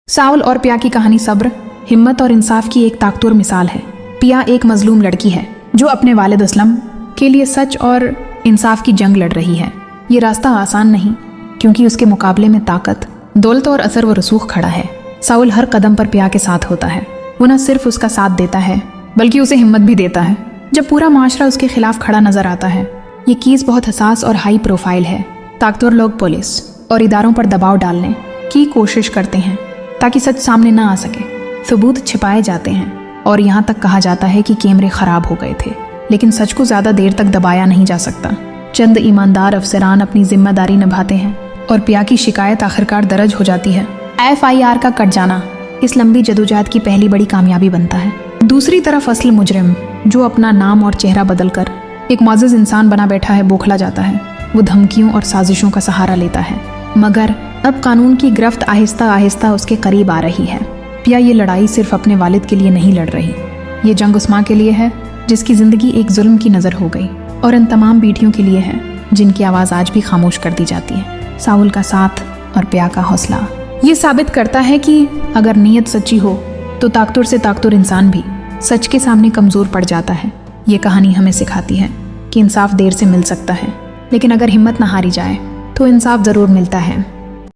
Saul और पिया की कहानी सब्र, हिम्मत और इंसाफ की एक ताकतवर मिसाल है। पिया एक मजलूम लड़की है जो अपने वालिद असलम के लिए सच और इंसाफ की जंग लड़ रही है। ये रास्ता आसान नहीं, क्योंकि उसके मुकाबले में ताकत, दौलत और असर व रसूख खड़ा है। साउल हर कदम पर पिया के साथ होता है। वो न सिर्फ उसका साथ देता है, बल्कि उसे हिम्मत भी देता है जब पूरा माशरा उसके खिलाफ खड़ा नजर आता है। ये केस बहुत हसास और हाई प्रोफाइल है। ताकतवर लोग पुलिस और इदारों पर दबाव डालने की कोशिश करते हैं ताकि सच सामने ना आ सके। सबूत छिपाए जाते हैं और यहाँ तक कहा जाता है कि कैमरे खराब हो गए थे, लेकिन सच को ज्यादा देर तक दबाया नहीं जा सकता। चंद ईमानदार अफसरान अपनी जिम्मेदारी निभाते हैं और पिया की शिकायत आखिरकार दर्ज हो जाती है। FIR का कट जाना इस लंबी जदोजहद की पहली बड़ी कामयाबी बनता है। दूसरी तरफ असली मुजरिम, जो अपना नाम और चेहरा बदलकर एक मुअज़्ज़ज़ इंसान बना बैठा है, बौखला जाता है। वो धमकियों और साजिशों का सहारा लेता है, मगर अब कानून की गिरफ्त आहिस्ता आहिस्ता उसके करीब आ रही है। पिया ये लड़ाई सिर्फ अपने वालिद के लिए नहीं लड़ रही, ये जंग उस माँ के लिए है जिसकी जिंदगी एक जुल्म की नज़र हो गई, और इन तमाम बेटियों के लिए है जिनकी आवाज़ आज भी खामोश कर दी जाती है। साउल का साथ और पिया का हौसला ये साबित करता है कि अगर नीयत सच्ची हो तो ताकतवर से ताकतवर इंसान भी सच के सामने कमज़ोर पड़ जाता है। ये कहानी हमें सिखाती है कि इंसाफ देर से मिल सकता है, लेकिन अगर हिम्मत न हारी जाए तो इंसाफ ज़रूर मिलता है।